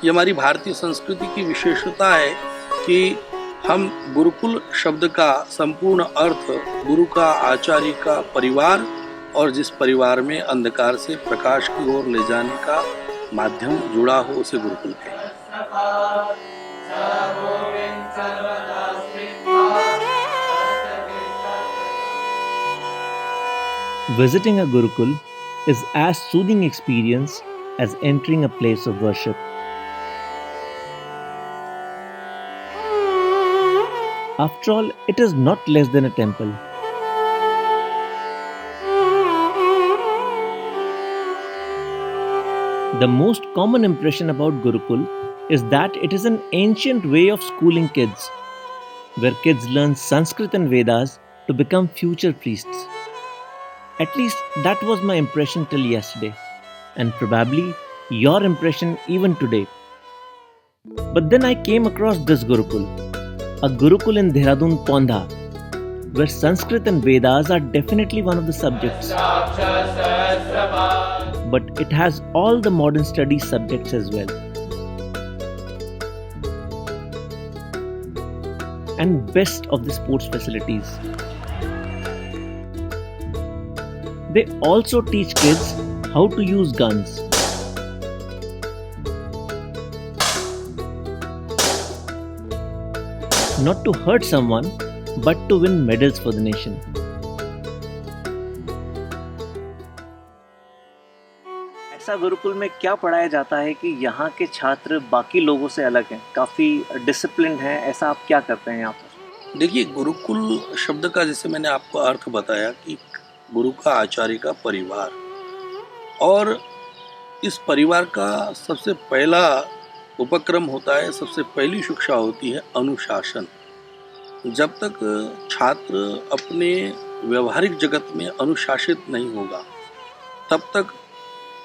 ये हमारी भारतीय संस्कृति की विशेषता है कि हम गुरुकुल शब्द का संपूर्ण अर्थ गुरु का, आचार्य का, परिवार और जिस परिवार में अंधकार से प्रकाश की ओर ले जाने का माध्यम जुड़ा हो उसे गुरुकुल कहें। Visiting a Gurukul is as soothing experience as entering a place of worship. After all, it is not less than a temple. The most common impression about Gurukul is that it is an ancient way of schooling kids, where kids learn Sanskrit and Vedas to become future priests. At least that was my impression till yesterday, and probably your impression even today. But then I came across this Gurukul, a Gurukul in Dehradun, Pondha, where Sanskrit and Vedas are definitely one of the subjects. But it has all the modern studies subjects as well. And best of the sports facilities. They also teach kids how to use guns. Not to hurt someone, but to win medals for the nation. ऐसा गुरुकुल में क्या पढ़ाया जाता है कि यहाँ के छात्र बाकी लोगों से अलग हैं, काफ़ी डिसिप्लिन्ड हैं, ऐसा आप क्या करते हैं यहाँ पर? देखिए, गुरुकुल शब्द का जैसे मैंने आपको अर्थ बताया कि गुरु का, आचार्य का परिवार, और इस परिवार का सबसे पहला उपक्रम होता है, सबसे पहली शिक्षा होती है अनुशासन। जब तक छात्र अपने व्यवहारिक जगत में अनुशासित नहीं होगा तब तक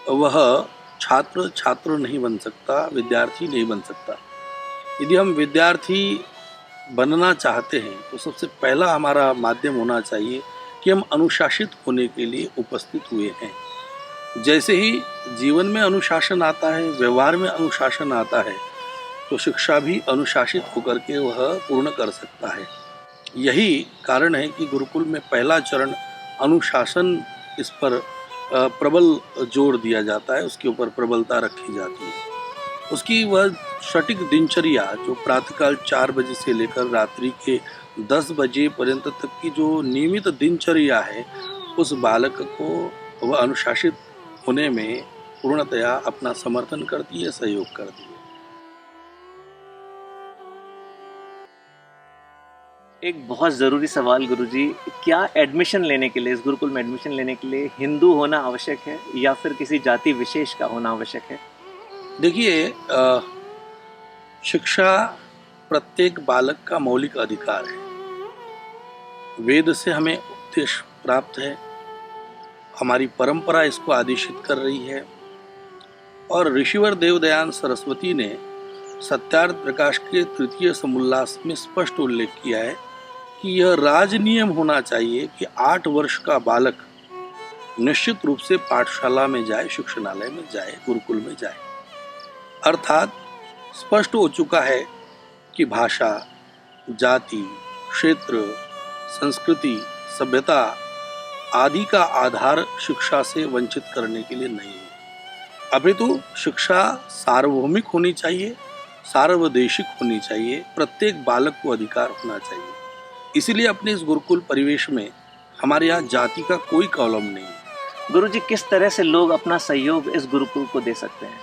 वह छात्र नहीं बन सकता, विद्यार्थी नहीं बन सकता। यदि हम विद्यार्थी बनना चाहते हैं तो सबसे पहला हमारा माध्यम होना चाहिए कि हम अनुशासित होने के लिए उपस्थित हुए हैं। जैसे ही जीवन में अनुशासन आता है, व्यवहार में अनुशासन आता है, तो शिक्षा भी अनुशासित होकर के वह पूर्ण कर सकता है। यही कारण है कि गुरुकुल में पहला चरण अनुशासन, इस पर प्रबल जोर दिया जाता है, उसके ऊपर प्रबलता रखी जाती है। उसकी वह सटीक दिनचर्या जो प्रातःकाल 4 बजे से लेकर रात्रि के 10 बजे पर्यंत तक की जो नियमित दिनचर्या है, उस बालक को वह अनुशासित होने में पूर्णतया अपना समर्थन करती है, सहयोग करती है। एक बहुत ज़रूरी सवाल गुरुजी, क्या एडमिशन लेने के लिए, इस गुरुकुल में एडमिशन लेने के लिए हिंदू होना आवश्यक है या फिर किसी जाति विशेष का होना आवश्यक है? देखिए, शिक्षा प्रत्येक बालक का मौलिक अधिकार है। वेद से हमें उपदेश प्राप्त है, हमारी परंपरा इसको आदेशित कर रही है, और ऋषिवर देवदयान सरस्वती ने सत्यार्थ प्रकाश के तृतीय समुल्लास में स्पष्ट उल्लेख किया है कि यह राजनियम होना चाहिए कि 8 वर्ष का बालक निश्चित रूप से पाठशाला में जाए, शिक्षणालय में जाए, गुरुकुल में जाए। अर्थात स्पष्ट हो चुका है कि भाषा, जाति, क्षेत्र, संस्कृति, सभ्यता आदि का आधार शिक्षा से वंचित करने के लिए नहीं है। अपितु शिक्षा सार्वभौमिक होनी चाहिए, सार्वदेशिक होनी चाहिए, प्रत्येक बालक को अधिकार होना चाहिए। इसीलिए अपने इस गुरुकुल परिवेश में हमारे यहाँ जाति का कोई कॉलम नहीं है। गुरुजी, किस तरह से लोग अपना सहयोग इस गुरुकुल को दे सकते हैं?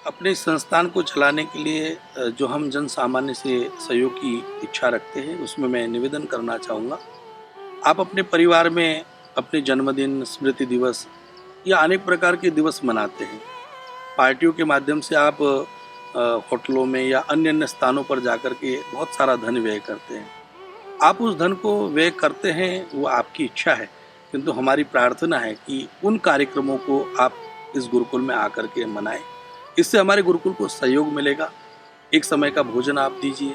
अपने संस्थान को चलाने के लिए जो हम जन सामान्य से सहयोग की इच्छा रखते हैं, उसमें मैं निवेदन करना चाहूँगा। आप अपने परिवार में अपने जन्मदिन, स्मृति दिवस या अनेक प्रकार के दिवस मनाते हैं। पार्टियों के माध्यम से आप होटलों में या अन्य स्थानों पर जाकर के बहुत सारा धन व्यय करते हैं। आप उस धन को व्यय करते हैं, वो आपकी इच्छा है, किंतु हमारी प्रार्थना है कि उन कार्यक्रमों को आप इस गुरुकुल में आकर के मनाएं। इससे हमारे गुरुकुल को सहयोग मिलेगा। एक समय का भोजन आप दीजिए,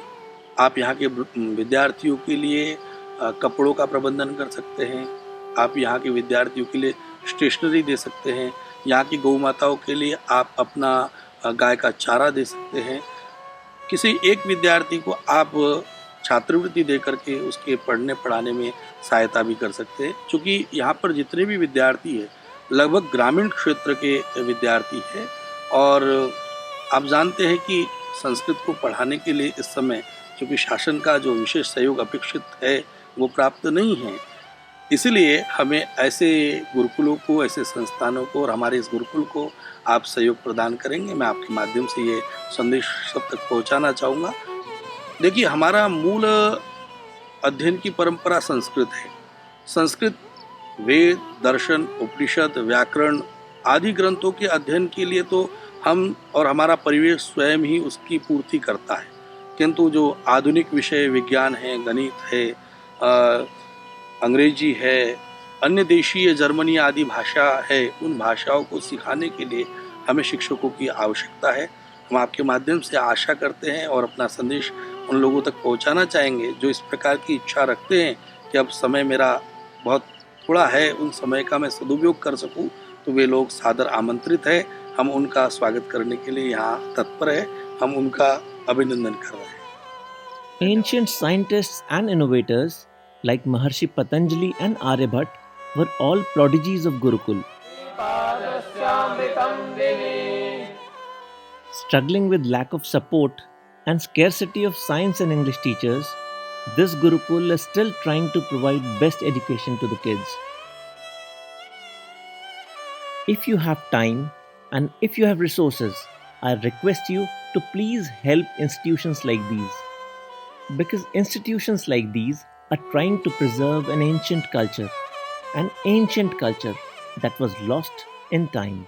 आप यहाँ के विद्यार्थियों के लिए कपड़ों का प्रबंधन कर सकते हैं, आप यहाँ के विद्यार्थियों के लिए स्टेशनरी दे सकते हैं, यहाँ की गौ माताओं के लिए आप अपना गाय का चारा दे सकते हैं। किसी एक विद्यार्थी को आप छात्रवृत्ति दे करके उसके पढ़ने पढ़ाने में सहायता भी कर सकते हैं, क्योंकि यहाँ पर जितने भी विद्यार्थी हैं लगभग ग्रामीण क्षेत्र के विद्यार्थी हैं। और आप जानते हैं कि संस्कृत को पढ़ाने के लिए इस समय क्योंकि शासन का जो विशेष सहयोग अपेक्षित है वो प्राप्त नहीं है, इसलिए हमें ऐसे गुरुकुलों को, ऐसे संस्थानों को और हमारे इस गुरुकुल को आप सहयोग प्रदान करेंगे। मैं आपके माध्यम से ये संदेश सब तक पहुंचाना चाहूँगा। देखिए, हमारा मूल अध्ययन की परंपरा संस्कृत है। संस्कृत वेद, दर्शन, उपनिषद, व्याकरण आदि ग्रंथों के अध्ययन के लिए तो हम और हमारा परिवेश स्वयं ही उसकी पूर्ति करता है, किंतु जो आधुनिक विषय विज्ञान है, गणित है, अंग्रेजी है, अन्य देशीय जर्मनी आदि भाषा है, उन भाषाओं को सिखाने के लिए हमें शिक्षकों की आवश्यकता है। हम आपके माध्यम से आशा करते हैं और अपना संदेश उन लोगों तक पहुंचाना चाहेंगे जो इस प्रकार की इच्छा रखते हैं कि अब समय मेरा बहुत थोड़ा है, उन समय का मैं सदुपयोग कर सकूं, तो वे लोग सादर आमंत्रित है। हम उनका स्वागत करने के लिए यहाँ तत्पर है। हम उनका अभिनंदन कर रहे हैं। Ancient scientists and innovators like Maharshi Patanjali and Aryabhatta were all prodigies of Gurukul. Struggling with lack of support and scarcity of science and English teachers, this Gurukul is still trying to provide best education to the kids. If you have time and if you have resources, I request you to please help institutions like these. Because institutions like these are trying to preserve an ancient culture that was lost in time.